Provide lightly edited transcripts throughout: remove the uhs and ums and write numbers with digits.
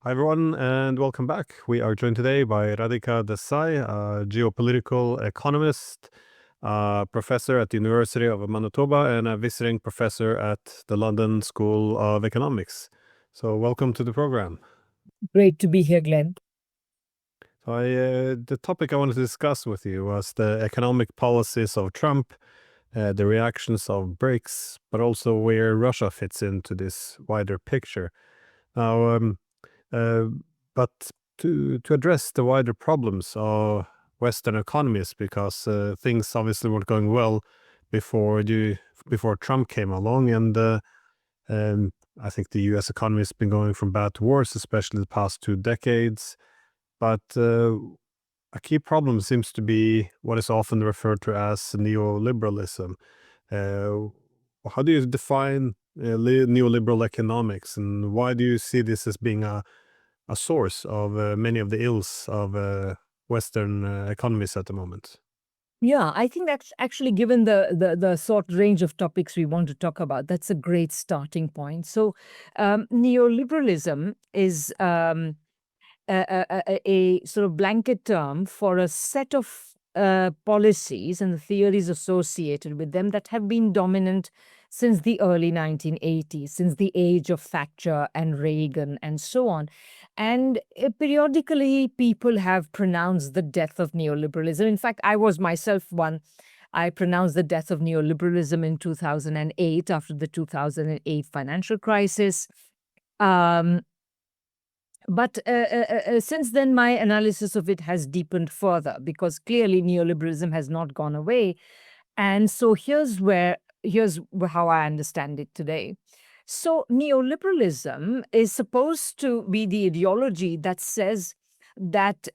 Hi, everyone, and welcome back. We are joined today by Radhika Desai, a geopolitical economist, professor at the University of Manitoba, and a visiting professor at the London School of Economics. So, welcome to the program. Great to be here, Glenn. The topic I wanted to discuss with you was the economic policies of Trump, the reactions of BRICS, but also where Russia fits into this wider picture. Now, uh, but to address the wider problems of Western economies, because things obviously weren't going well before Trump came along, and I think the U.S. economy has been going from bad to worse, especially the past 2 decades. But a key problem seems to be what is often referred to as neoliberalism. How do you define neoliberal economics, and why do you see this as being a source of many of the ills of Western economies at the moment? Yeah, I think that's actually given the sort range of topics we want to talk about. That's a great starting point. So, neoliberalism is a sort of blanket term for a set of policies and the theories associated with them that have been dominant since the early 1980s, since the age of Thatcher and Reagan and so on. And periodically, people have pronounced the death of neoliberalism. In fact, I was myself one. I pronounced the death of neoliberalism in 2008 after the 2008 financial crisis. Um, but since then, my analysis of it has deepened further because clearly neoliberalism has not gone away. And so here's how I understand it today. So neoliberalism is supposed to be the ideology that says that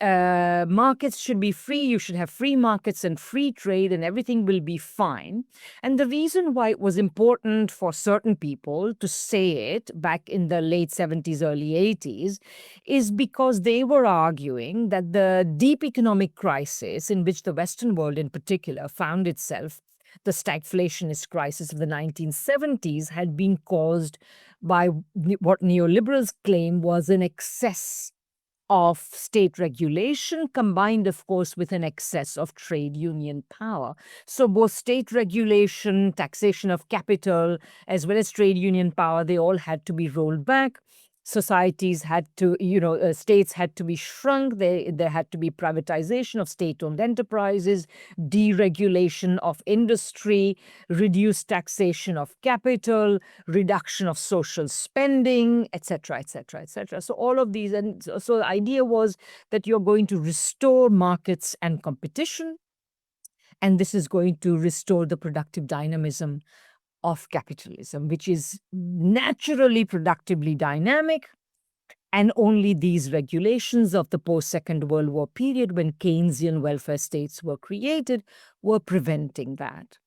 markets should be free, you should have free markets and free trade, and everything will be fine. And the reason why it was important for certain people to say it back in the late 70s, early 80s, is because they were arguing that the deep economic crisis in which the Western world in particular found itself, the stagflationist crisis of the 1970s, had been caused by what neoliberals claim was an excess of state regulation, combined, of course, with an excess of trade union power. So, both state regulation, taxation of capital, as well as trade union power, they all had to be rolled back. Societies had to, states had to be shrunk. There had to be privatization of state owned enterprises, deregulation of industry, reduced taxation of capital, reduction of social spending, etc., etc., etc. So all of these, and so the idea was that you're going to restore markets and competition, and this is going to restore the productive dynamism of capitalism, which is naturally productively dynamic. And only these regulations of the post-Second World War period, when Keynesian welfare states were created, were preventing that.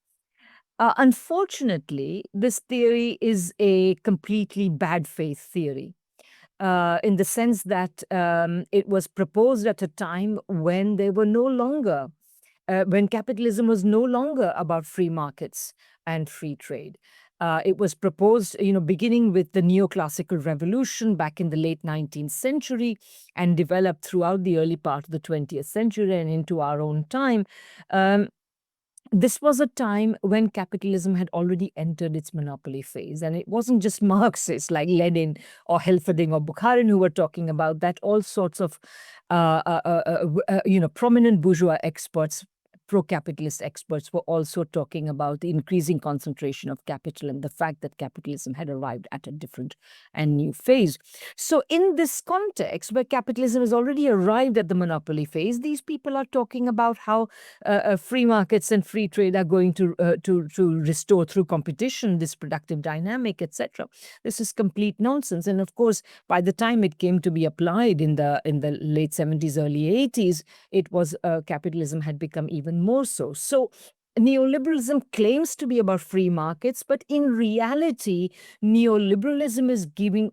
Unfortunately, this theory is a completely bad faith theory. In the sense that it was proposed at a time when they were no longer, when capitalism was no longer about free markets and free trade. It was proposed, beginning with the neoclassical revolution back in the late 19th century and developed throughout the early part of the 20th century and into our own time. This was a time when capitalism had already entered its monopoly phase. And it wasn't just Marxists like Lenin or Helferding or Bukharin who were talking about that. All sorts of, prominent bourgeois experts, pro-capitalist experts were also talking about the increasing concentration of capital and the fact that capitalism had arrived at a different and new phase. So in this context, where capitalism has already arrived at the monopoly phase, these people are talking about how free markets and free trade are going to restore through competition this productive dynamic, etc. This is complete nonsense. And of course, by the time it came to be applied in the late 70s, early 80s, it was capitalism had become even more so. So neoliberalism claims to be about free markets, but in reality, neoliberalism is giving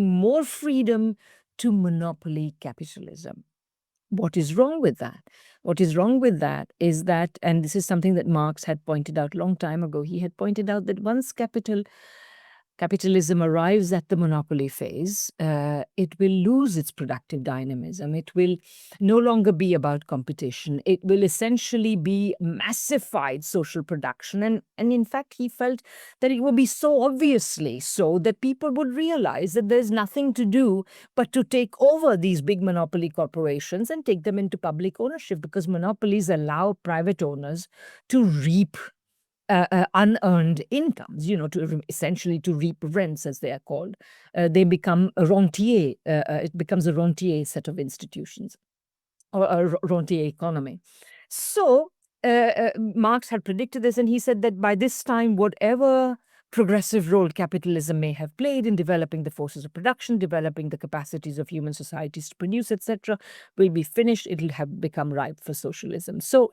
more freedom to monopoly capitalism. What is wrong with that? What is wrong with that is that, and this is something that Marx had pointed out a long time ago, he had pointed out that once capital capitalism arrives at the monopoly phase, it will lose its productive dynamism. It will no longer be about competition. It will essentially be massified social production. And in fact, he felt that it would be so obviously so that people would realize that there's nothing to do but to take over these big monopoly corporations and take them into public ownership, because monopolies allow private owners to reap unearned incomes, essentially to reap rents, as they are called. They become a rentier. It becomes a rentier set of institutions, or a rentier economy. So Marx had predicted this, and he said that by this time, whatever progressive role capitalism may have played in developing the forces of production, developing the capacities of human societies to produce, etc., will be finished. It'll have become ripe for socialism. So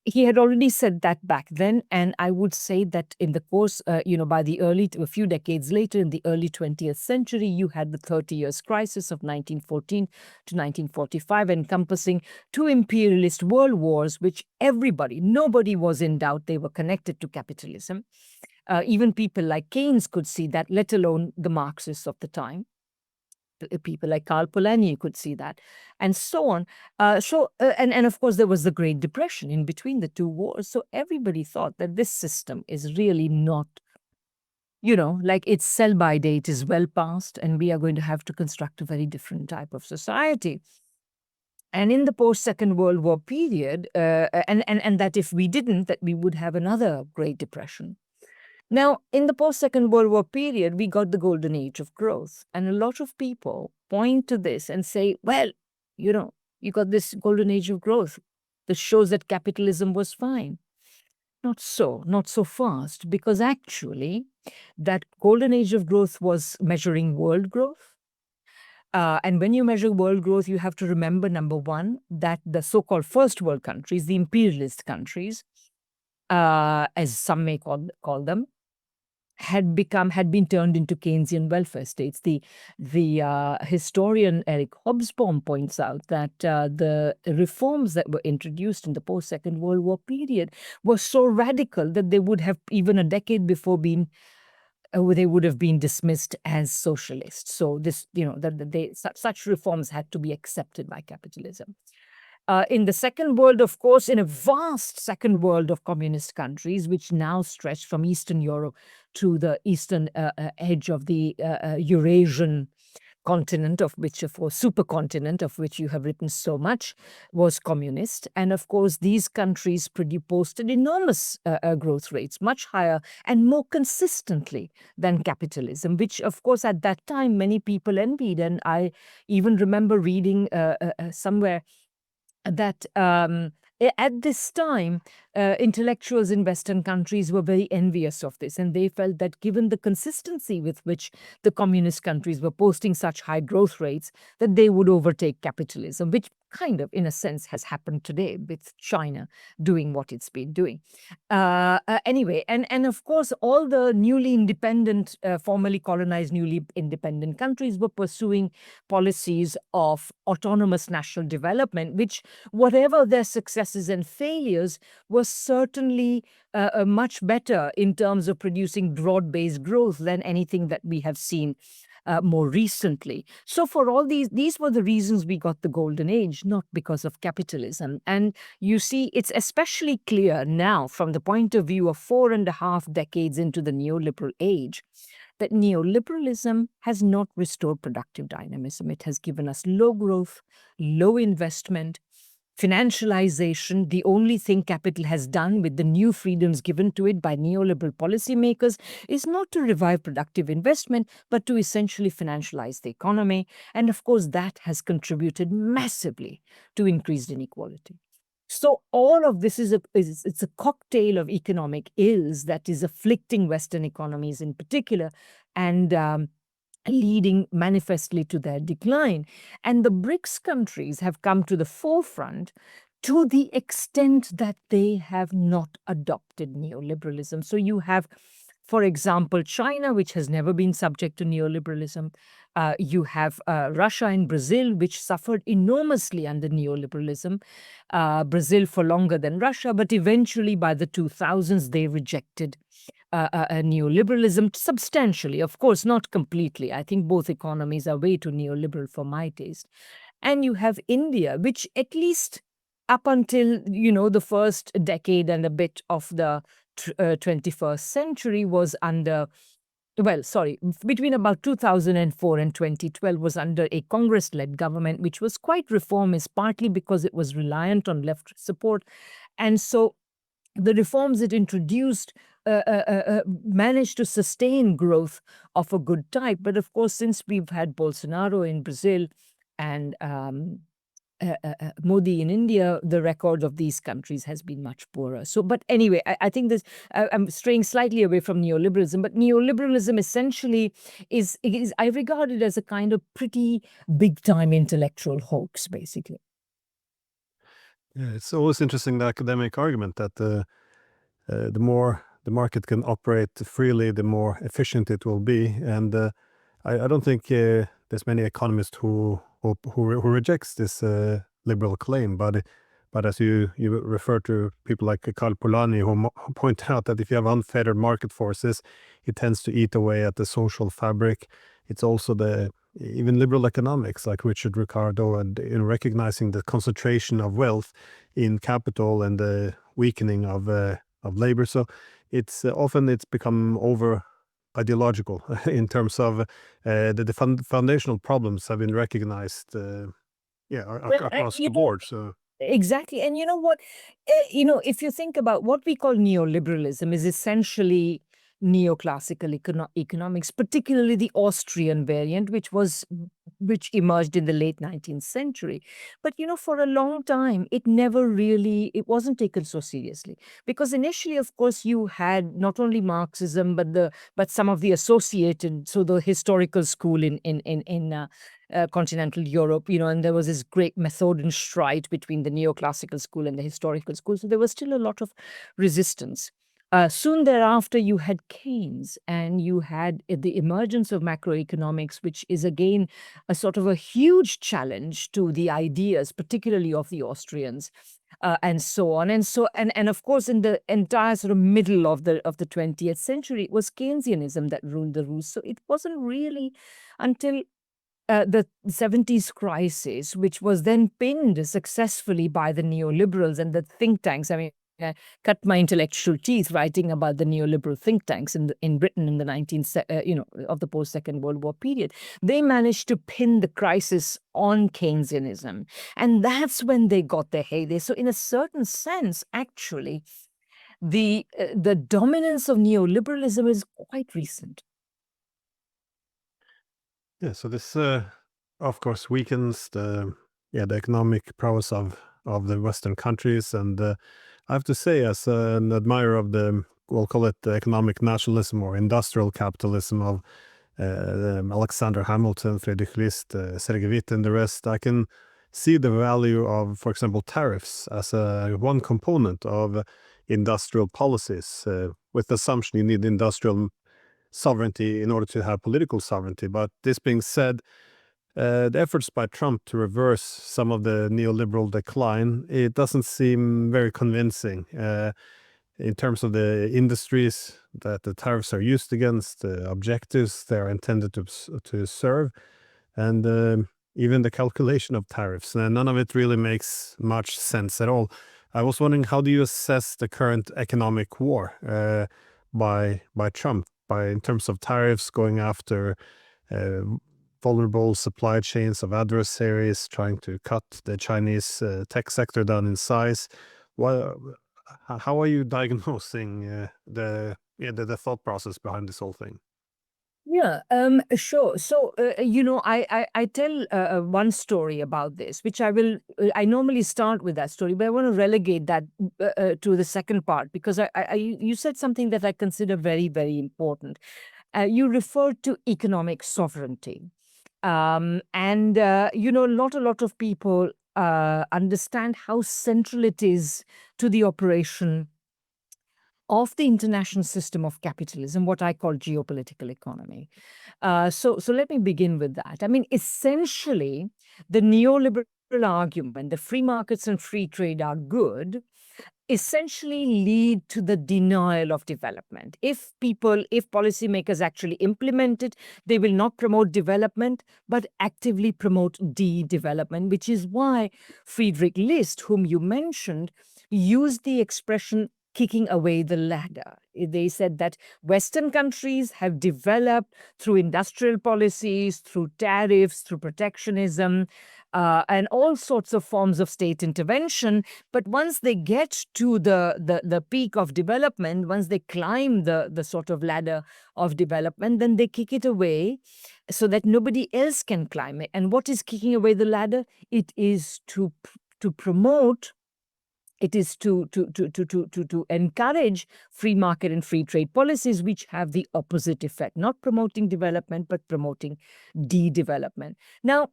he had already said that back then, and I would say that in the course, by a few decades later, in the early 20th century, you had the 30 Years' Crisis of 1914 to 1945, encompassing two imperialist world wars, which nobody was in doubt they were connected to capitalism. Even people like Keynes could see that, let alone the Marxists of the time. People like Karl Polanyi could see that, and so on. And of course, there was the Great Depression in between the two wars. So everybody thought that this system is really not, like its sell-by date is well past, and we are going to have to construct a very different type of society. And in the post-Second World War period, and that if we didn't, that we would have another Great Depression. Now, in the post-Second World War period, we got the golden age of growth. And a lot of people point to this and say, well, you got this golden age of growth that shows that capitalism was fine. Not so fast, because actually that golden age of growth was measuring world growth. And when you measure world growth, you have to remember, number one, that the so-called first world countries, the imperialist countries, as some may call them, had been turned into Keynesian welfare states. The historian Eric Hobsbawm points out that the reforms that were introduced in the post-Second World War period were so radical that they would have, even a decade before, they would have been dismissed as socialist. So this, such reforms had to be accepted by capitalism. In the second world, of course, in a vast second world of communist countries, which now stretch from Eastern Europe to the eastern edge of the Eurasian continent, supercontinent, of which you have written so much, was communist. And of course, these countries posted enormous growth rates, much higher and more consistently than capitalism, which, of course, at that time, many people envied. And I even remember reading somewhere that at this time, intellectuals in Western countries were very envious of this, and they felt that given the consistency with which the communist countries were posting such high growth rates, that they would overtake capitalism, which kind of, in a sense, has happened today with China doing what it's been doing. Anyway, and of course, all the newly independent, formerly colonized, newly independent countries were pursuing policies of autonomous national development, which, whatever their successes and failures, was certainly much better in terms of producing broad-based growth than anything that we have seen more recently. So for all these were the reasons we got the golden age, not because of capitalism. And you see, it's especially clear now from the point of view of 4.5 decades into the neoliberal age, that neoliberalism has not restored productive dynamism. It has given us low growth, low investment, financialization. The only thing capital has done with the new freedoms given to it by neoliberal policymakers is not to revive productive investment, but to essentially financialize the economy. And of course, that has contributed massively to increased inequality. So all of this it's a cocktail of economic ills that is afflicting Western economies in particular, and leading manifestly to their decline. And the BRICS countries have come to the forefront to the extent that they have not adopted neoliberalism. So you have, for example, China, which has never been subject to neoliberalism. You have Russia and Brazil, which suffered enormously under neoliberalism. Brazil for longer than Russia, but eventually by the 2000s, they rejected neoliberalism substantially. Of course, not completely. I think both economies are way too neoliberal for my taste. And you have India, which at least up until, the first decade and a bit of the 21st century was under, well, sorry, between about 2004 and 2012 was under a Congress-led government, which was quite reformist, partly because it was reliant on left support. And so the reforms it introduced managed to sustain growth of a good type. But of course, since we've had Bolsonaro in Brazil and Modi in India, the record of these countries has been much poorer. So, but anyway, I think this, I'm straying slightly away from neoliberalism, but neoliberalism essentially is I regard it as a kind of pretty big time intellectual hoax, basically. Yeah, it's always interesting, the academic argument that the more the market can operate freely, the more efficient it will be. And I don't think there's many economists who rejects this liberal claim. But as you refer to people like Karl Polanyi, who point out that if you have unfettered market forces, it tends to eat away at the social fabric. It's also even liberal economics, like Richard Ricardo, and in recognizing the concentration of wealth in capital and the weakening of labor. So it's often it's become over ideological in terms of the foundational problems have been recognized, across the board. So Exactly. And you know what? If you think about what we call neoliberalism is essentially neoclassical economics, particularly the Austrian variant, which emerged in the late 19th century. But for a long time, it wasn't taken so seriously. Because initially, of course, you had not only Marxism, but some of the associated, so the historical school in continental Europe, and there was this great Methodenstreit between the neoclassical school and the historical school. So there was still a lot of resistance. Soon thereafter, you had Keynes, and you had the emergence of macroeconomics, which is again a sort of a huge challenge to the ideas, particularly of the Austrians, and so on. And of course, in the entire sort of middle of the 20th century, it was Keynesianism that ruled the roost. So it wasn't really until the 70s crisis, which was then pinned successfully by the neoliberals and the think tanks. I mean, I cut my intellectual teeth writing about the neoliberal think tanks in Britain in the of the post-Second World War period. They managed to pin the crisis on Keynesianism, and that's when they got their heyday. So, in a certain sense, actually, the dominance of neoliberalism is quite recent. yeah, so this of course weakens the economic prowess of the Western countries. And I have to say, as an admirer of we'll call it the economic nationalism or industrial capitalism of Alexander Hamilton, Friedrich List, Sergei Witt, and the rest, I can see the value of, for example, tariffs as one component of industrial policies, with the assumption you need industrial sovereignty in order to have political sovereignty. But this being said, the efforts by Trump to reverse some of the neoliberal decline, it doesn't seem very convincing in terms of the industries that the tariffs are used against, the objectives they are intended to serve, and even the calculation of tariffs. And none of it really makes much sense at all. I was wondering, how do you assess the current economic war by Trump, in terms of tariffs, going after vulnerable supply chains of adversaries, trying to cut the Chinese tech sector down in size? How are you diagnosing the thought process behind this whole thing? Yeah, sure. So, I tell one story about this, which I normally start with that story, but I want to relegate that to the second part, because you said something that I consider very, very important. You referred to economic sovereignty. And, not a lot of people understand how central it is to the operation of the international system of capitalism, what I call geopolitical economy. So let me begin with that. I mean, essentially, the neoliberal argument that free markets and free trade are good essentially lead to the denial of development. If policymakers actually implement it, they will not promote development, but actively promote de-development, which is why Friedrich List, whom you mentioned, used the expression kicking away the ladder. They said that Western countries have developed through industrial policies, through tariffs, through protectionism, and all sorts of forms of state intervention. But once they get to the peak of development, once they climb the sort of ladder of development, then they kick it away so that nobody else can climb it. And what is kicking away the ladder? It is to promote, it is to encourage free market and free trade policies, which have the opposite effect, not promoting development, but promoting de-development. Now,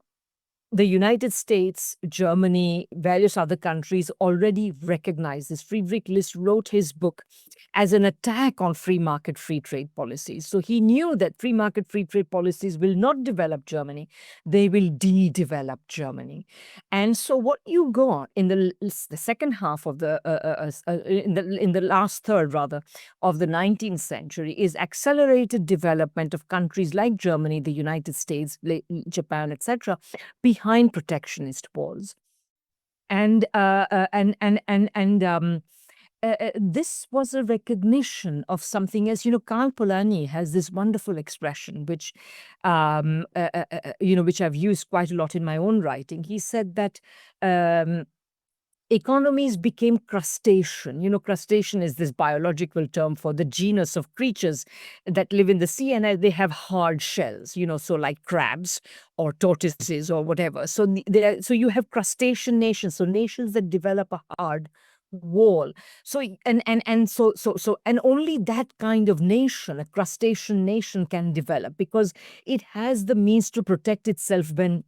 the United States, Germany, various other countries already recognize this. Friedrich List wrote his book as an attack on free market, free trade policies. So he knew that free market, free trade policies will not develop Germany, they will de-develop Germany. And so what you got in the second half of in the last third, rather, of the 19th century is accelerated development of countries like Germany, the United States, Japan, etc., behind protectionist walls. And this was a recognition of something else. Karl Polanyi has this wonderful expression, which which I've used quite a lot in my own writing. He said that economies became crustacean. Crustacean is this biological term for the genus of creatures that live in the sea, and they have hard shells, so like crabs or tortoises or whatever. So you have crustacean nations, so nations that develop a hard wall. So and only that kind of nation, a crustacean nation, can develop because it has the means to protect itself when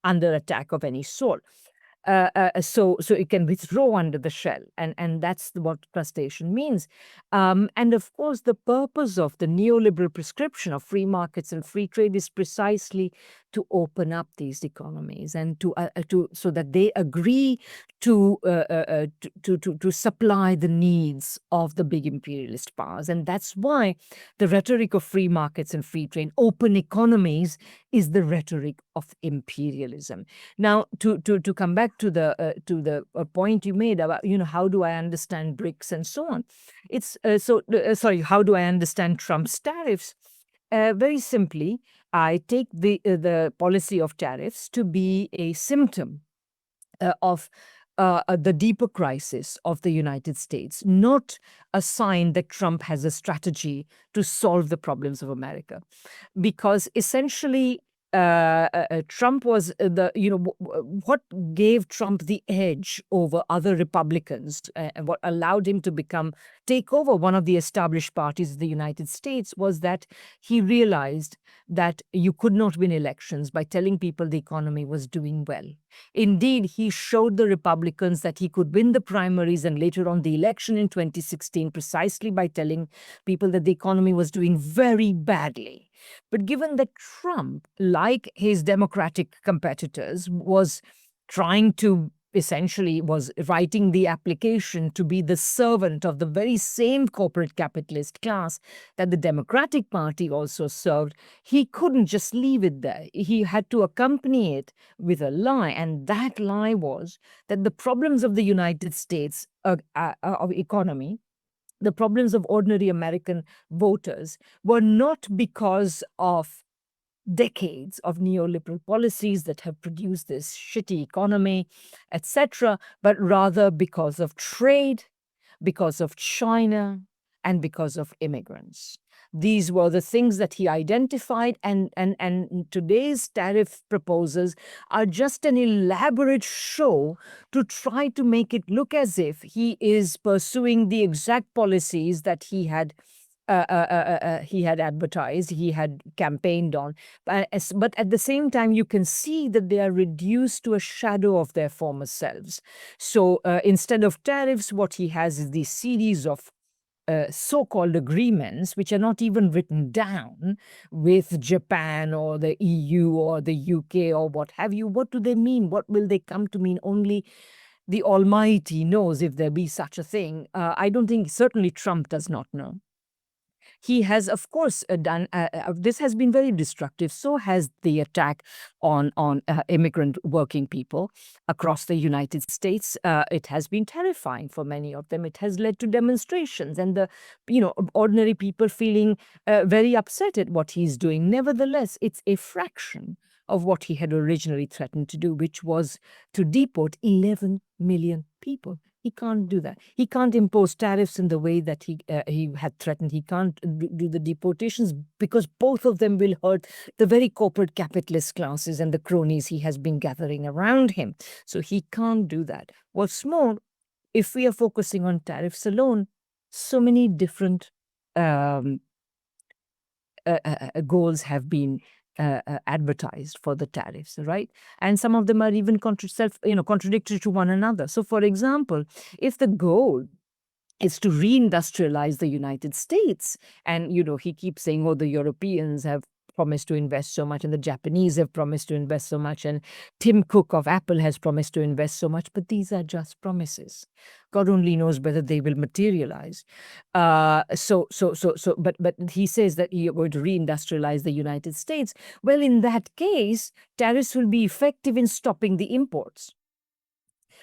under attack of any sort. So it can withdraw under the shell, and that's what crustacean means. And of course, the purpose of the neoliberal prescription of free markets and free trade is precisely to open up these economies and so that they agree to supply the needs of the big imperialist powers. And that's why the rhetoric of free markets and free trade, open economies, is the rhetoric of imperialism. Now, to come back to the point you made about how do I understand BRICS and so on, it's how do I understand Trump's tariffs? Very simply, I take the policy of tariffs to be a symptom of the deeper crisis of the United States, not a sign that Trump has a strategy to solve the problems of America. Because essentially, Trump was what gave Trump the edge over other Republicans and what allowed him to take over one of the established parties of the United States was that he realized that you could not win elections by telling people the economy was doing well. Indeed, he showed the Republicans that he could win the primaries and later on the election in 2016 precisely by telling people that the economy was doing very badly. But given that Trump, like his Democratic competitors, was writing the application to be the servant of the very same corporate capitalist class that the Democratic Party also served, he couldn't just leave it there. He had to accompany it with a lie. And that lie was that the problems of the United States of economy, the problems of ordinary American voters, were not because of decades of neoliberal policies that have produced this shitty economy, etc., but rather because of trade, because of China, and because of immigrants. These were the things that he identified, and today's tariff proposals are just an elaborate show to try to make it look as if he is pursuing the exact policies that he had advertised, he had campaigned on. But at the same time, you can see that they are reduced to a shadow of their former selves. So instead of tariffs, what he has is these series of so-called agreements, which are not even written down, with Japan or the EU or the UK or what have you. What do they mean? What will they come to mean? Only the Almighty knows if there be such a thing. I don't think, certainly Trump does not know. He has, of course, done this has been very destructive. So has the attack on immigrant working people across the United States. It has been terrifying for many of them. It has led to demonstrations and the ordinary people feeling very upset at what he's doing. Nevertheless, it's a fraction of what he had originally threatened to do, which was to deport 11 million people. He can't do that. He can't impose tariffs in the way that he had threatened. He can't do the deportations because both of them will hurt the very corporate capitalist classes and the cronies he has been gathering around him. So he can't do that. What's more, if we are focusing on tariffs alone, so many different goals have been advertised for the tariffs, right? And some of them are even contradictory to one another. So, for example, if the goal is to reindustrialize the United States, and he keeps saying, "Oh, the Europeans have promised to invest so much, and the Japanese have promised to invest so much, and Tim Cook of Apple has promised to invest so much," but these are just promises. God only knows whether they will materialize. But he says that you're going to reindustrialize the United States. Well, in that case, tariffs will be effective in stopping the imports.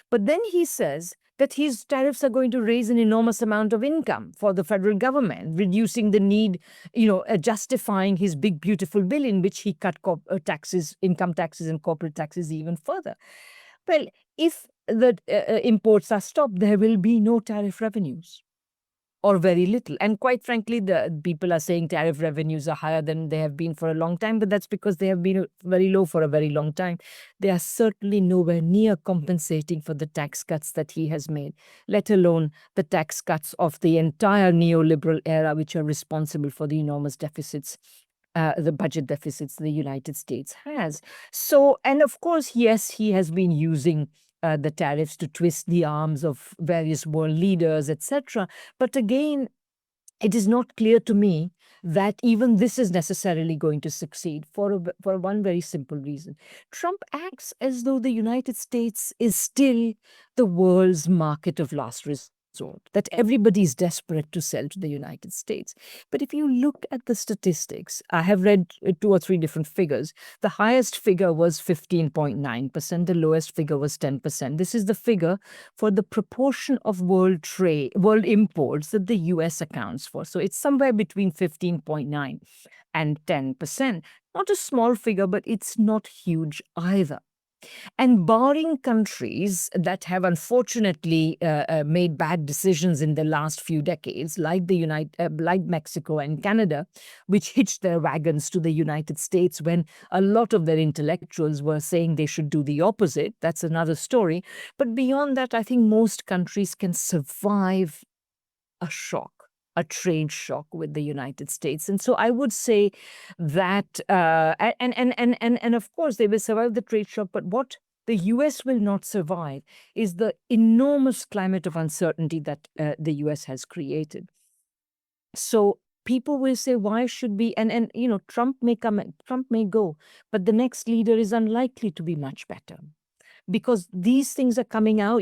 But then he says that his tariffs are going to raise an enormous amount of income for the federal government, reducing the need, justifying his big, beautiful bill in which he cut taxes, income taxes and corporate taxes even further. Well, if the imports are stopped, there will be no tariff revenues, or very little. And quite frankly, the people are saying tariff revenues are higher than they have been for a long time, but that's because they have been very low for a very long time. They are certainly nowhere near compensating for the tax cuts that he has made, let alone the tax cuts of the entire neoliberal era, which are responsible for the enormous deficits, the budget deficits the United States has. So, and of course, yes, he has been using the tariffs to twist the arms of various world leaders, etc. But again, it is not clear to me that even this is necessarily going to succeed for one very simple reason. Trump acts as though the United States is still the world's market of last resort, that everybody is desperate to sell to the United States. But if you look at the statistics, I have read 2 or 3 different figures. The highest figure was 15.9%, the lowest figure was 10%. This is the figure for the proportion of world imports that the US accounts for. So it's somewhere between 15.9 and 10%. Not a small figure, but it's not huge either. And barring countries that have unfortunately made bad decisions in the last few decades, like like Mexico and Canada, which hitched their wagons to the United States when a lot of their intellectuals were saying they should do the opposite. That's another story. But beyond that, I think most countries can survive a shock, a trade shock with the United States. And so I would say that, and of course they will survive the trade shock, but what the US will not survive is the enormous climate of uncertainty that the US has created. So people will say, why should we, and Trump may come, Trump may go, but the next leader is unlikely to be much better. Because these things are coming out,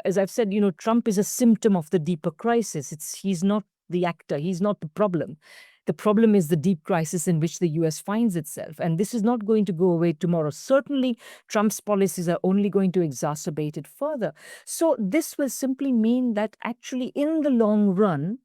as I've said, Trump is a symptom of the deeper crisis. He's not the actor. He's not the problem. The problem is the deep crisis in which the US finds itself. And this is not going to go away tomorrow. Certainly, Trump's policies are only going to exacerbate it further. So this will simply mean that actually in the long run,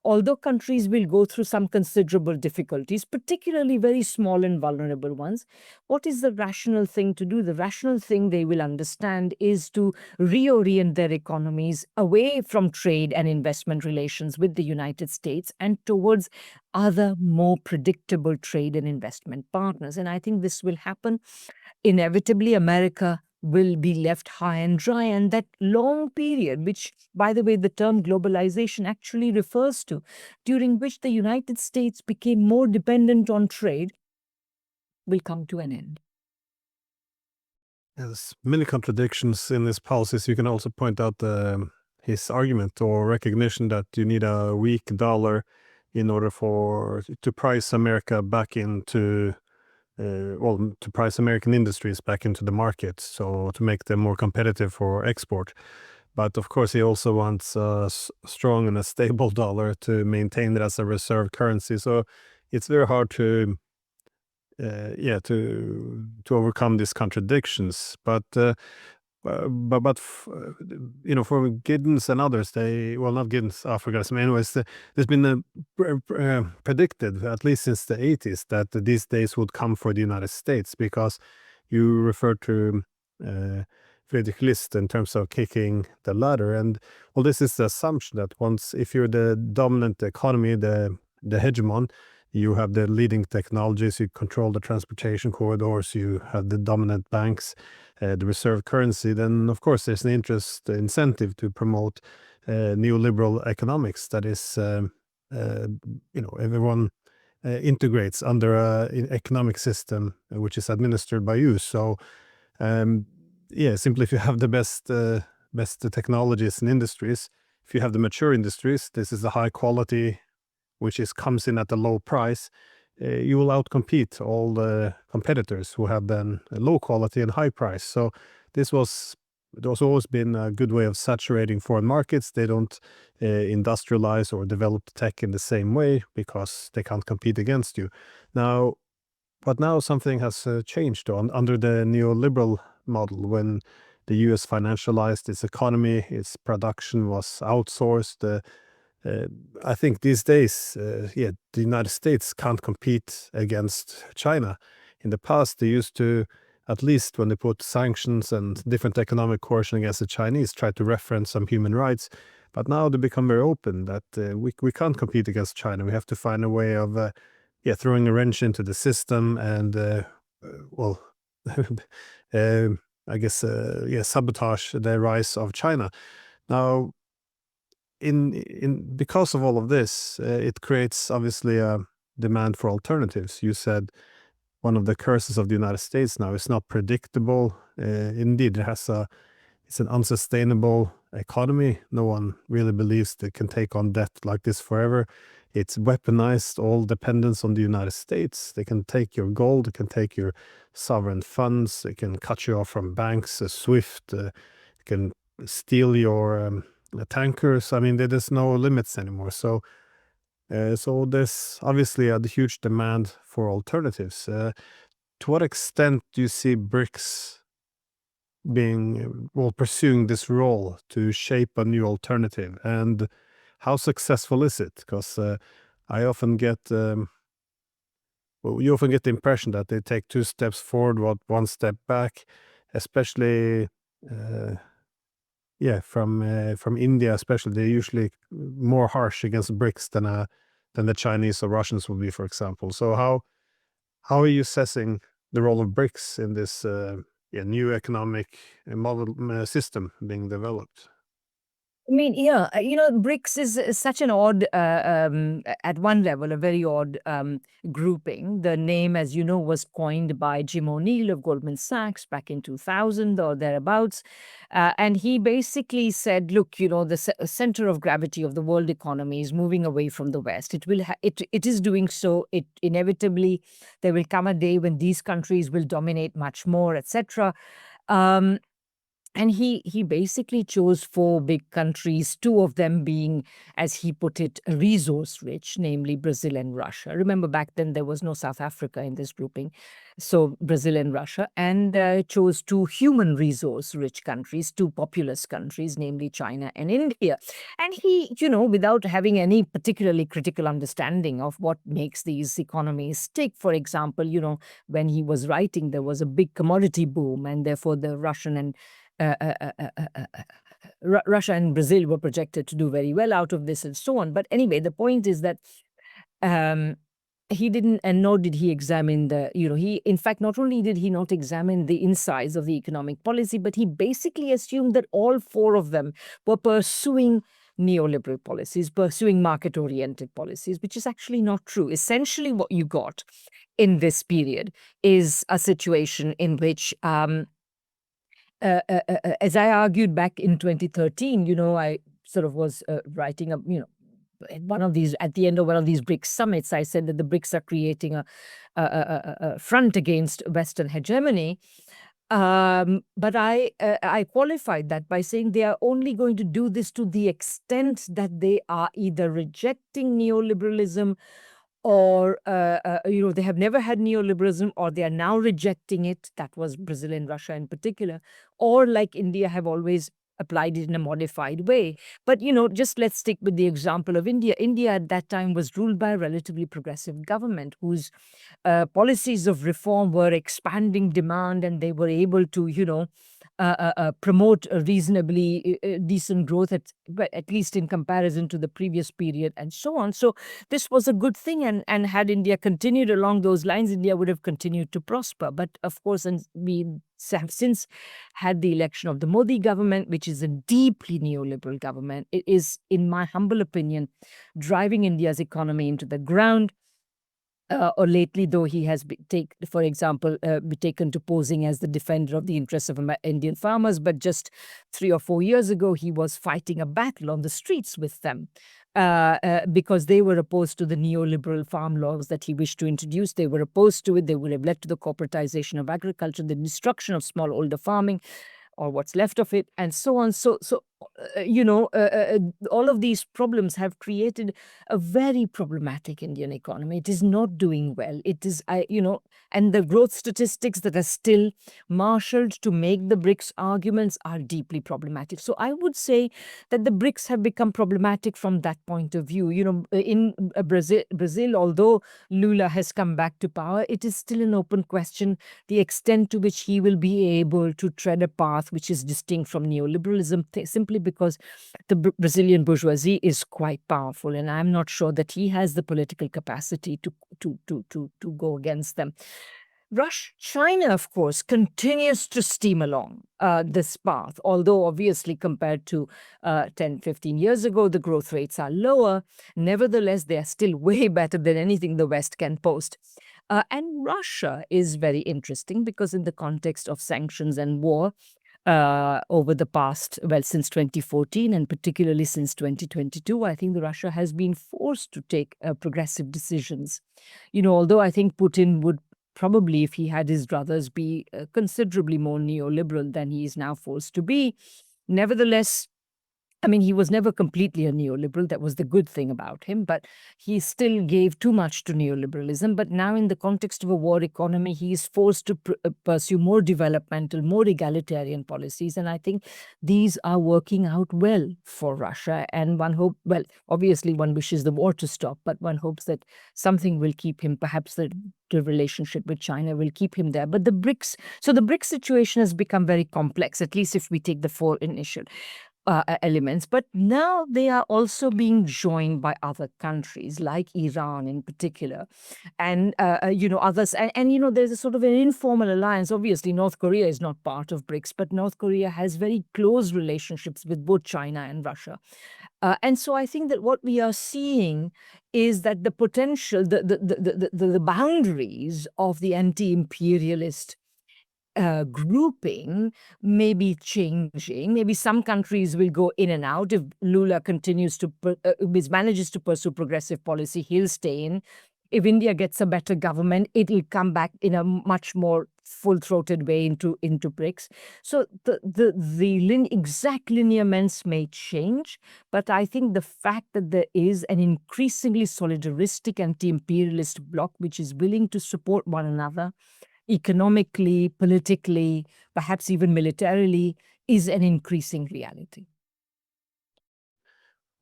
although countries will go through some considerable difficulties, particularly very small and vulnerable ones, what is the rational thing to do? The rational thing they will understand is to reorient their economies away from trade and investment relations with the United States and towards other more predictable trade and investment partners. And I think this will happen. Inevitably, America will be left high and dry, and that long period, which, by the way, the term globalization actually refers to, during which the United States became more dependent on trade, will come to an end. There's many contradictions in his policies. You can also point out his argument or recognition that you need a weak dollar in order to price America back into to price American industries back into the market, so to make them more competitive for export. But of course, he also wants a strong and a stable dollar to maintain it as a reserve currency. So it's very hard to overcome these contradictions. But for Giddens and others, not Giddens, I forgot his name. Anyways, there's been predicted, at least since the 80s, that these days would come for the United States, because you referred to Friedrich List in terms of kicking the ladder. And well, this is the assumption that if you're the dominant economy, the hegemon, you have the leading technologies, you control the transportation corridors, you have the dominant banks, the reserve currency, then of course there's an incentive to promote neoliberal economics. That is, everyone integrates under an economic system which is administered by you. So, simply if you have the best technologies and industries, if you have the mature industries, this is a high quality which comes in at a low price, you will outcompete all the competitors who have then a low quality and high price. So there's always been a good way of saturating foreign markets. They don't industrialize or develop tech in the same way because they can't compete against you. But now something has changed under the neoliberal model, when the US financialized its economy, its production was outsourced. I think these days, the United States can't compete against China. In the past, they used to, at least when they put sanctions and different economic coercion against the Chinese, try to reference some human rights. But now they become very open that we can't compete against China. We have to find a way of throwing a wrench into the system and, I guess, sabotage the rise of China. Now, because of all of this, it creates obviously a demand for alternatives. You said one of the curses of the United States now is not predictable. Indeed, it's an unsustainable economy. No one really believes they can take on debt like this forever. It's weaponized all dependence on the United States. They can take your gold, they can take your sovereign funds, they can cut you off from banks, SWIFT, they can steal your tankers. I mean, there's no limits anymore. So there's obviously a huge demand for alternatives. To what extent do you see BRICS pursuing this role to shape a new alternative, and how successful is it? Because I often get you often get the impression that they take 2 steps forward, one step back, especially from India, especially. They're usually more harsh against BRICS than the Chinese or Russians would be, for example. So how are you assessing the role of BRICS in this new economic model system being developed? I mean, BRICS is such an odd, at one level, a very odd grouping. The name, as you know, was coined by Jim O'Neill of Goldman Sachs back in 2000 or thereabouts. And he basically said, look, the center of gravity of the world economy is moving away from the West. It is doing so. It inevitably, there will come a day when these countries will dominate much more, etc. And he basically chose 4 big countries, 2 of them being, as he put it, resource rich, namely Brazil and Russia. Remember, back then there was no South Africa in this grouping. So Brazil and Russia, and chose 2 human resource rich countries, 2 populous countries, namely China and India. And he, without having any particularly critical understanding of what makes these economies tick, for example, when he was writing, there was a big commodity boom, and therefore the Russia and Brazil were projected to do very well out of this and so on. But anyway, the point is that he didn't, and nor did he examine in fact, not only did he not examine the insides of the economic policy, but he basically assumed that all 4 of them were pursuing neoliberal policies, pursuing market-oriented policies, which is actually not true. Essentially, what you got in this period is a situation in which as I argued back in 2013, I sort of was writing at the end of one of these BRICS summits, I said that the BRICS are creating a front against Western hegemony. But I qualified that by saying they are only going to do this to the extent that they are either rejecting neoliberalism, or they have never had neoliberalism, or they are now rejecting it. That was Brazil and Russia in particular, or like India have always applied it in a modified way. But just let's stick with the example of India. India at that time was ruled by a relatively progressive government whose policies of reform were expanding demand, and they were able to promote a reasonably decent growth, at least in comparison to the previous period, and so on. So this was a good thing, and had India continued along those lines, India would have continued to prosper. But of course, and we have since had the election of the Modi government, which is a deeply neoliberal government. It is, in my humble opinion, driving India's economy into the ground. Or lately, though, he has for example, been taken to posing as the defender of the interests of Indian farmers. But just 3 or 4 years ago, he was fighting a battle on the streets with them because they were opposed to the neoliberal farm laws that he wished to introduce. They were opposed to it. They would have led to the corporatization of agriculture, the destruction of smallholder farming, or what's left of it, and so on. So all of these problems have created a very problematic Indian economy. It is not doing well. It is, and the growth statistics that are still marshaled to make the BRICS arguments are deeply problematic. So I would say that the BRICS have become problematic from that point of view. In Brazil, although Lula has come back to power, it is still an open question the extent to which he will be able to tread a path which is distinct from neoliberalism, simply because the Brazilian bourgeoisie is quite powerful, and I'm not sure that he has the political capacity to go against them. China, of course, continues to steam along this path, although obviously compared to 10, 15 years ago, the growth rates are lower. Nevertheless, they are still way better than anything the West can post. And Russia is very interesting because in the context of sanctions and war, over the past, since 2014 and particularly since 2022, I think Russia has been forced to take progressive decisions. Although I think Putin would probably, if he had his druthers, be considerably more neoliberal than he is now forced to be. Nevertheless, he was never completely a neoliberal. That was the good thing about him, but he still gave too much to neoliberalism. But now, in the context of a war economy, he is forced to pursue more developmental, more egalitarian policies. And I think these are working out well for Russia. And obviously one wishes the war to stop, but one hopes that something will keep him, perhaps the relationship with China will keep him there. But the BRICS situation has become very complex, at least if we take the 4 initial elements. But now they are also being joined by other countries, like Iran in particular, and others. And there's a sort of an informal alliance. Obviously, North Korea is not part of BRICS, but North Korea has very close relationships with both China and Russia. And so I think that what we are seeing is that the potential, the boundaries of the anti-imperialist grouping may be changing. Maybe some countries will go in and out. If Lula manages to pursue progressive policy, he'll stay in. If India gets a better government, it'll come back in a much more full-throated way into BRICS. So the exact lineaments may change, but I think the fact that there is an increasingly solidaristic anti-imperialist bloc which is willing to support one another economically, politically, perhaps even militarily, is an increasing reality.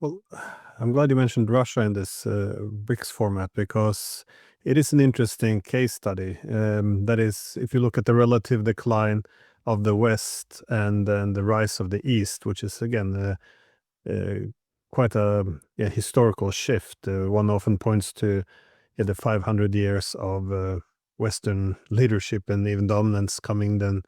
Well, I'm glad you mentioned Russia in this BRICS format, because it is an interesting case study. That is, if you look at the relative decline of the West and then the rise of the East, which is, again, quite a historical shift. One often points to the 500 years of Western leadership and even dominance coming then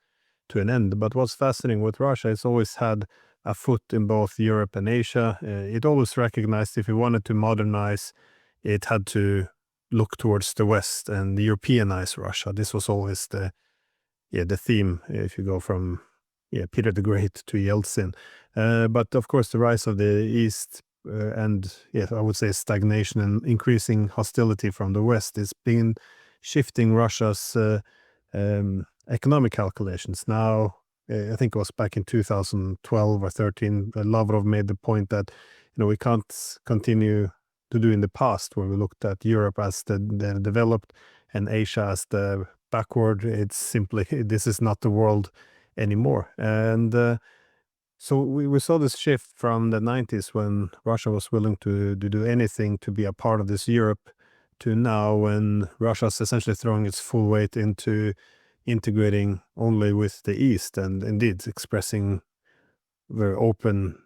to an end. But what's fascinating with Russia, it's always had a foot in both Europe and Asia. It always recognized if it wanted to modernize, it had to look towards the West and Europeanize Russia. This was always the theme, if you go from Peter the Great to Yeltsin. But of course, the rise of the East and yes, I would say stagnation and increasing hostility from the West is been shifting Russia's economic calculations. Now, I think it was back in 2012 or 13, Lavrov made the point that we can't continue to do in the past, where we looked at Europe as the developed and Asia as the backward. It's simply, this is not the world anymore. And so we saw this shift from the 90s, when Russia was willing to do anything to be a part of this Europe, to now when Russia's essentially throwing its full weight into integrating only with the East, and indeed expressing very open,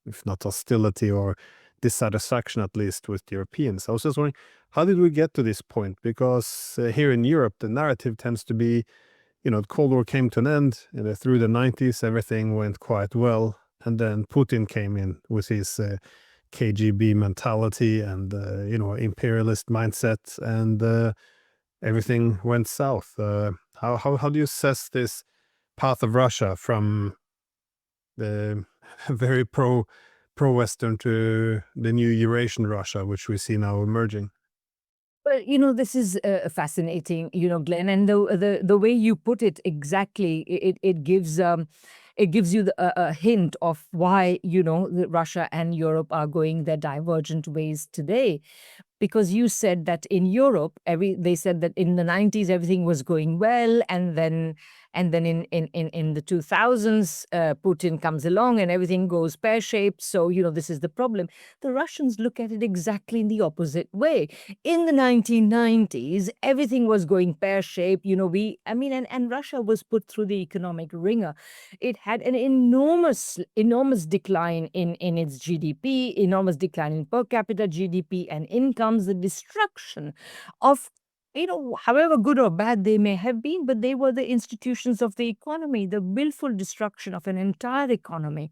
if not hostility or dissatisfaction at least, with the Europeans. I was just wondering, how did we get to this point? Because here in Europe, the narrative tends to be, the Cold War came to an end, and through the 90s, everything went quite well. And then Putin came in with his KGB mentality and, imperialist mindset, and everything went south. How do you assess this path of Russia from the very pro-Western to the new Eurasian Russia, which we see now emerging? Well, this is fascinating, Glenn, and the way you put it exactly, it gives you a hint of why Russia and Europe are going their divergent ways today. Because you said that in Europe, they said that in the 90s everything was going well, and then in the 2000s, Putin comes along and everything goes pear-shaped. So this is the problem. The Russians look at it exactly in the opposite way. In the 1990s, everything was going pear-shaped. And Russia was put through the economic ringer. It had an enormous decline in its GDP, enormous decline in per capita GDP and incomes, the destruction of, however good or bad they may have been, but they were the institutions of the economy, the willful destruction of an entire economy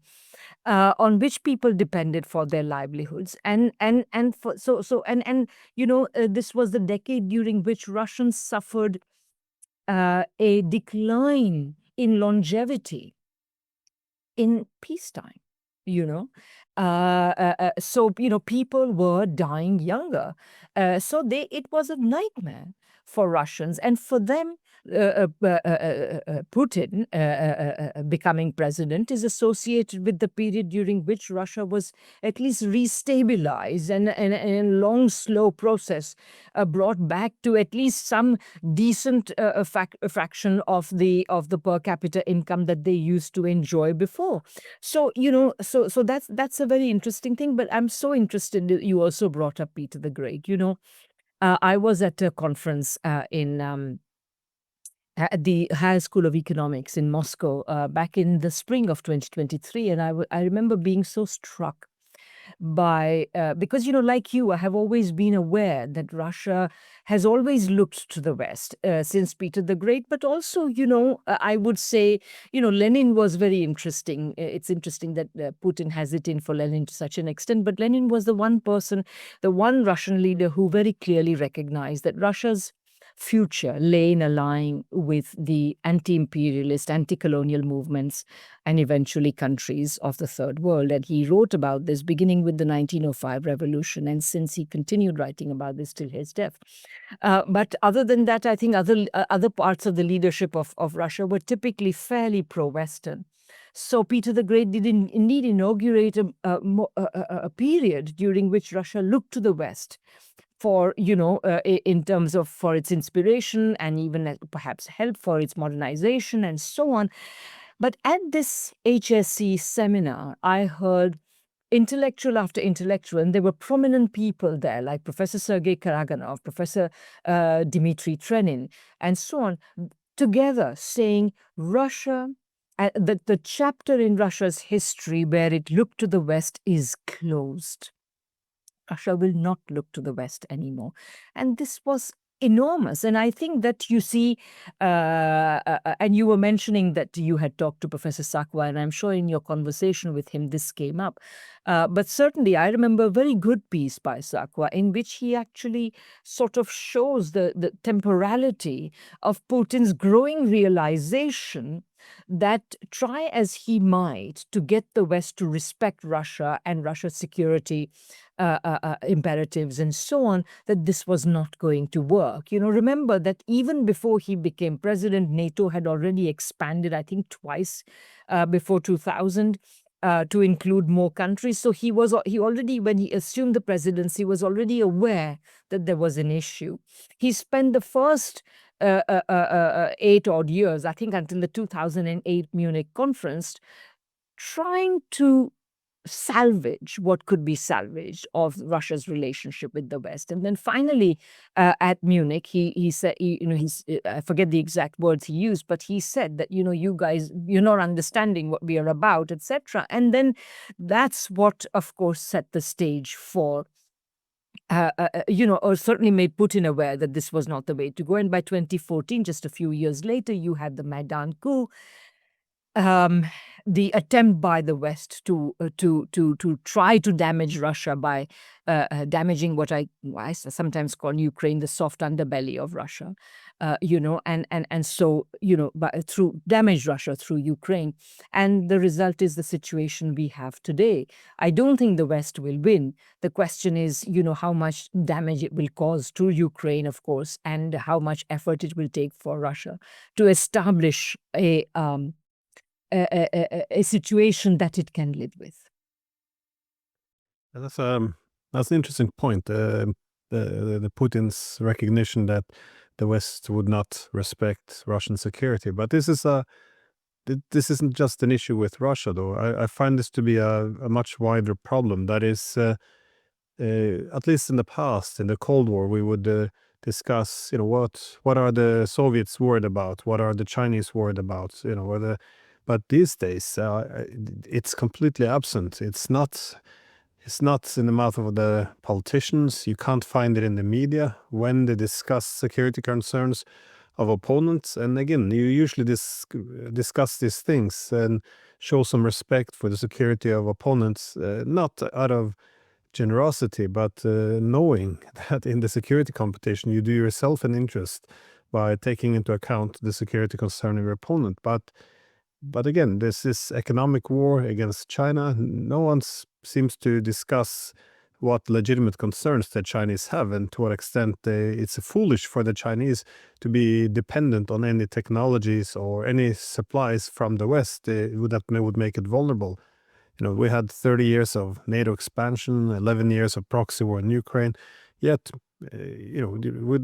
on which people depended for their livelihoods. This was the decade during which Russians suffered a decline in longevity in peacetime. So people were dying younger. So it was a nightmare for Russians, and for them, Putin becoming president is associated with the period during which Russia was at least restabilized, and a long, slow process brought back to at least some decent fraction of the per capita income that they used to enjoy before. So so that's a very interesting thing. But I'm so interested that you also brought up Peter the Great. I was at a conference at the Higher School of Economics in Moscow back in the spring of 2023, and I remember being so struck by because like you, I have always been aware that Russia has always looked to the West since Peter the Great, but also I would say Lenin was very interesting. It's interesting that Putin has it in for Lenin to such an extent, but Lenin was the one Russian leader who very clearly recognized that Russia's future lay in aligning with the anti-imperialist, anti-colonial movements and eventually countries of the Third World. And he wrote about this beginning with the 1905 revolution, and since he continued writing about this till his death. But other than that, I think other parts of the leadership of Russia were typically fairly pro-Western. So Peter the Great did indeed inaugurate a period during which Russia looked to the West for, in terms of for its inspiration and even perhaps help for its modernization and so on. But at this HSC seminar, I heard intellectual after intellectual, and there were prominent people there, like Professor Sergei Karaganov, Professor Dmitry Trenin, and so on, together saying Russia, the chapter in Russia's history where it looked to the West is closed. Russia will not look to the West anymore. And this was enormous. And I think that you see, and you were mentioning that you had talked to Professor Sakwa, and I'm sure in your conversation with him this came up. But certainly I remember a very good piece by Sakwa in which he actually sort of shows the temporality of Putin's growing realization that try as he might to get the West to respect Russia and Russia's security imperatives and so on, that this was not going to work. Remember that even before he became president, NATO had already expanded, I think, twice before 2000. To include more countries. So he already, when he assumed the presidency, was already aware that there was an issue. He spent the first 8 odd years, I think until the 2008 Munich conference, trying to salvage what could be salvaged of Russia's relationship with the West. And then finally, at Munich, he said, I forget the exact words he used, but he said that, you guys, you're not understanding what we are about, etc. And then that's what, of course, set the stage for or certainly made Putin aware that this was not the way to go. And by 2014, just a few years later, you had the Maidan coup, the attempt by the West to try to damage Russia by damaging what I sometimes call Ukraine the soft underbelly of Russia, and so through damage Russia through Ukraine, and the result is the situation we have today. I don't think the West will win. The question is, how much damage it will cause to Ukraine, of course, and how much effort it will take for Russia to establish a situation that it can live with. And that's an interesting point. The Putin's recognition that the West would not respect Russian security, but this isn't just an issue with Russia, though. I find this to be a much wider problem. That is, at least in the past, in the Cold War, we would discuss, what are the Soviets worried about, what are the Chinese worried about, but these days it's completely absent. It's not in the mouth of the politicians. You can't find it in the media when they discuss security concerns of opponents. And again, you usually discuss these things and show some respect for the security of opponents, not out of generosity, but knowing that in the security competition you do yourself an interest by taking into account the security concern of your opponent. But again, there's this economic war against China. No one seems to discuss what legitimate concerns the Chinese have and to what extent it's foolish for the Chinese to be dependent on any technologies or any supplies from the West that would make it vulnerable. We had 30 years of NATO expansion, 11 years of proxy war in Ukraine. Yet, we're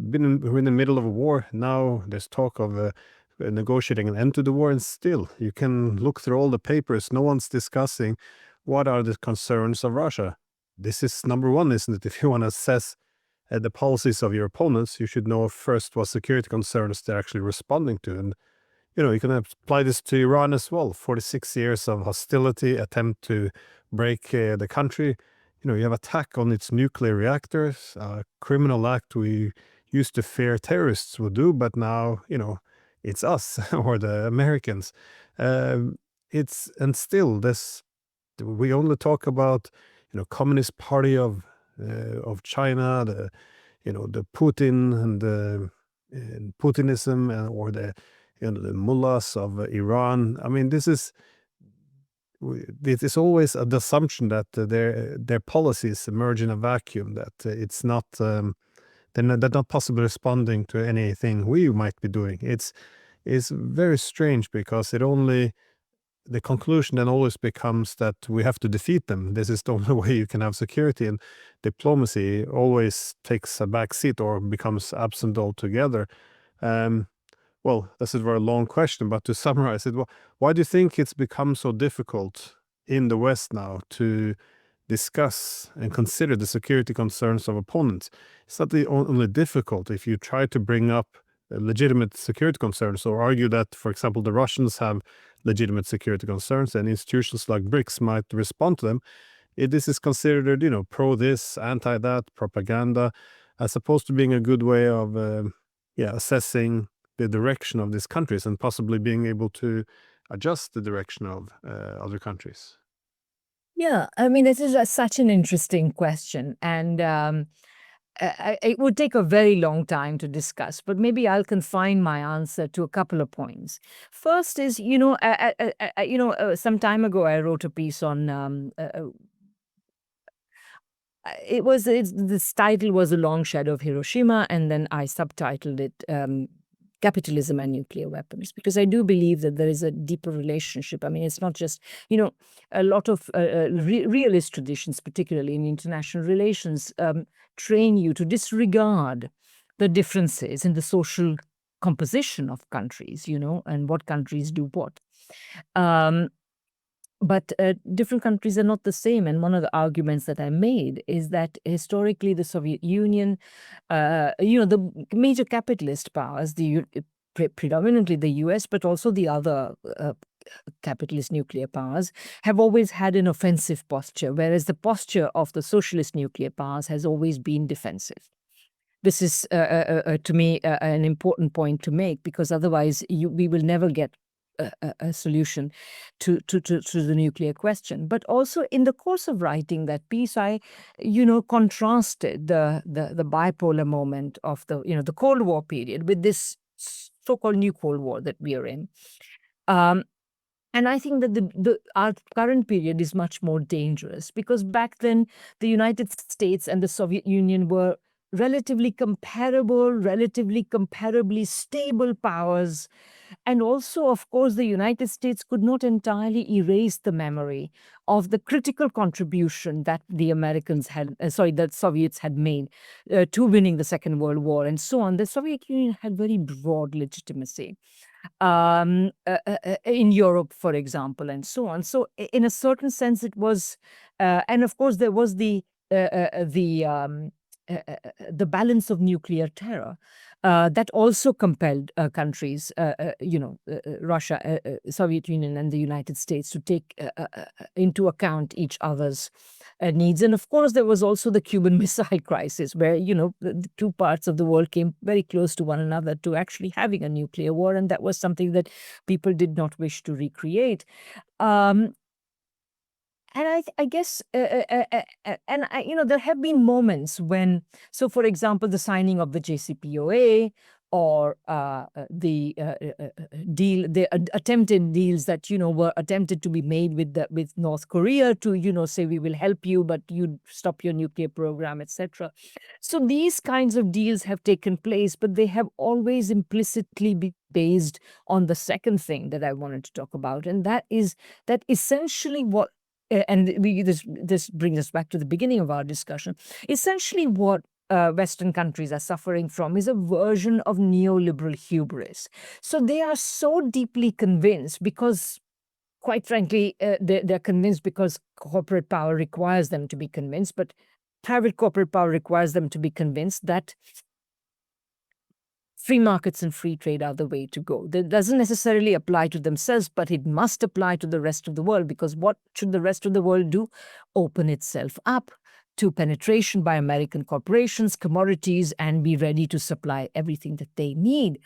in the middle of a war. Now there's talk of negotiating an end to the war, and still you can look through all the papers. No one's discussing what are the concerns of Russia. This is number one, isn't it? If you want to assess the policies of your opponents, you should know first what security concerns they're actually responding to. And you can apply this to Iran as well. 46 years of hostility, attempt to break the country. You have attack on its nuclear reactors, a criminal act we used to fear terrorists would do, but now, it's us or the Americans. And still this, we only talk about, Communist Party of China, the Putin and Putinism, or the mullahs of Iran. I mean, it is always the assumption that their policies emerge in a vacuum, that it's not they're not possibly responding to anything we might be doing. It's very strange because the conclusion then always becomes that we have to defeat them. This is the only way you can have security, and diplomacy always takes a back seat or becomes absent altogether. Well, this is a very long question, but to summarize it, why do you think it's become so difficult in the West now to discuss and consider the security concerns of opponents? It's not only difficult if you try to bring up legitimate security concerns or argue that, for example, the Russians have legitimate security concerns and institutions like BRICS might respond to them. This is considered, pro this, anti that, propaganda, as opposed to being a good way of assessing the direction of these countries and possibly being able to adjust the direction of other countries. Yeah, I mean, this is such an interesting question. And it would take a very long time to discuss, but maybe I'll confine my answer to a couple of points. First is, some time ago I wrote a piece on this title was A Long Shadow of Hiroshima, and then I subtitled it Capitalism and Nuclear Weapons, because I do believe that there is a deeper relationship. I mean, it's not just, a lot of realist traditions, particularly in international relations, train you to disregard the differences in the social composition of countries, and what countries do what. But different countries are not the same. And one of the arguments that I made is that historically the Soviet Union, the major capitalist powers, predominantly the US, but also the other capitalist nuclear powers, have always had an offensive posture, whereas the posture of the socialist nuclear powers has always been defensive. This is, to me, an important point to make, because otherwise we will never get a solution to the nuclear question. But also in the course of writing that piece, I, contrasted the bipolar moment of the Cold War period with this so-called new Cold War that we are in. And I think that our current period is much more dangerous, because back then the United States and the Soviet Union were relatively comparable, relatively comparably stable powers. And also, of course, the United States could not entirely erase the memory of the critical contribution that the that Soviets had made to winning the Second World War and so on. The Soviet Union had very broad legitimacy in Europe, for example, and so on. So in a certain sense, it was, and of course, there was the balance of nuclear terror that also compelled countries, Russia, Soviet Union, and the United States to take into account each other's needs. And of course, there was also the Cuban Missile Crisis, where, the two parts of the world came very close to one another to actually having a nuclear war. And that was something that people did not wish to recreate. And I guess, there have been moments when, so for example, the signing of the JCPOA, or the attempted deals that, were attempted to be made with North Korea to, say, we will help you, but you stop your nuclear program, etc. So these kinds of deals have taken place, but they have always implicitly been based on the second thing that I wanted to talk about. And that is that essentially what, and this brings us back to the beginning of our discussion. Essentially, what Western countries are suffering from is a version of neoliberal hubris. So they are so deeply convinced, because, quite frankly, they're convinced because corporate power requires them to be convinced, but private corporate power requires them to be convinced that free markets and free trade are the way to go. That doesn't necessarily apply to themselves, but it must apply to the rest of the world, because what should the rest of the world do? Open itself up to penetration by American corporations, commodities, and be ready to supply everything that they need.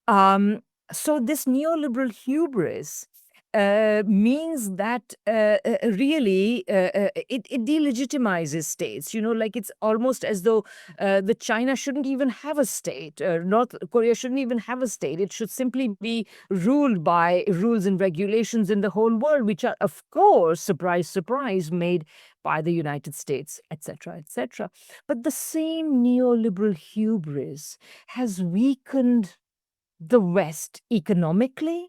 So this neoliberal hubris means that really it delegitimizes states. Like it's almost as though the China shouldn't even have a state. North Korea shouldn't even have a state. It should simply be ruled by rules and regulations in the whole world, which are, of course, surprise, surprise, made by the United States, etc., etc. But the same neoliberal hubris has weakened the West economically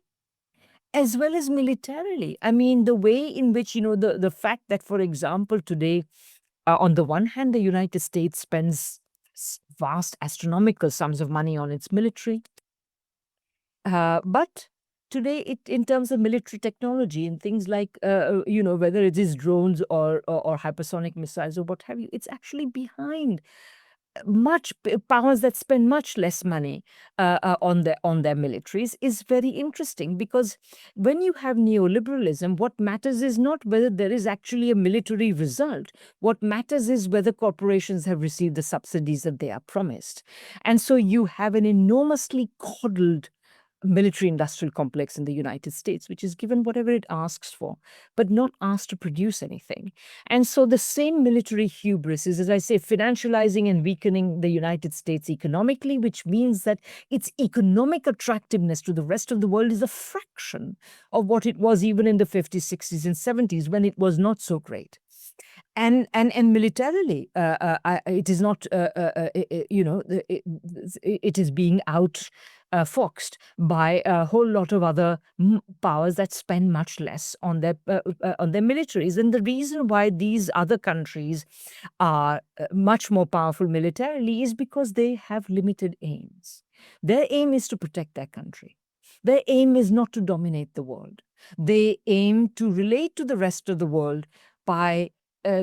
as well as militarily. I mean, the way in which, the fact that, for example, today, on the one hand, the United States spends vast astronomical sums of money on its military. But today, in terms of military technology and things like, whether it is drones or hypersonic missiles or what have you, it's actually behind powers that spend much less money on their militaries. Is very interesting, because when you have neoliberalism, what matters is not whether there is actually a military result. What matters is whether corporations have received the subsidies that they are promised. And so you have an enormously coddled military-industrial complex in the United States, which is given whatever it asks for, but not asked to produce anything. And so the same military hubris is, as I say, financializing and weakening the United States economically, which means that its economic attractiveness to the rest of the world is a fraction of what it was even in the 50s, 60s, and 70s, when it was not so great. And militarily, it is not, it is being outfoxed by a whole lot of other powers that spend much less on their militaries. And the reason why these other countries are much more powerful militarily is because they have limited aims. Their aim is to protect their country. Their aim is not to dominate the world. They aim to relate to the rest of the world by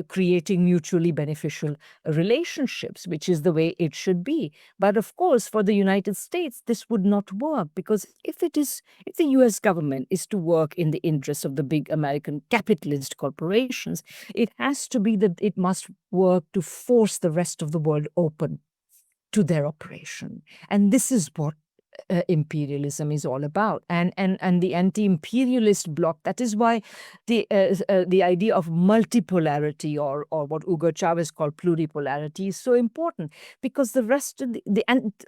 creating mutually beneficial relationships, which is the way it should be. But of course, for the United States, this would not work, because if the US government is to work in the interests of the big American capitalist corporations, it has to be that it must work to force the rest of the world open to their operation. And this is what imperialism is all about, and the anti-imperialist bloc. That is why the idea of multipolarity, or what Hugo Chavez called pluripolarity, is so important, because the rest of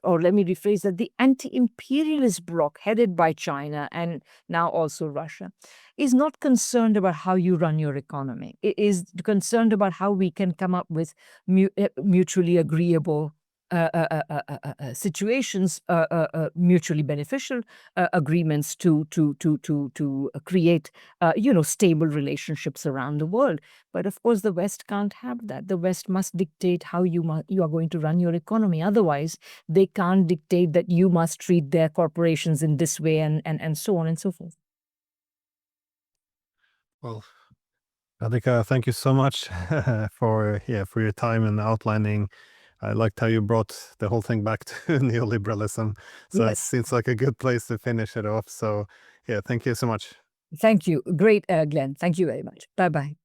or let me rephrase that, the anti-imperialist bloc headed by China and now also Russia is not concerned about how you run your economy. It is concerned about how we can come up with mutually agreeable situations, mutually beneficial agreements to create stable relationships around the world. But of course, the West can't have that. The West must dictate how you are going to run your economy. Otherwise, they can't dictate that you must treat their corporations in this way, and so on and so forth. Well, Radhika, thank you so much for your time and outlining. I liked how you brought the whole thing back to neoliberalism. So Yes. it seems like a good place to finish it off. So yeah, thank you so much. Thank you. Great, Glenn. Thank you very much. Bye-bye.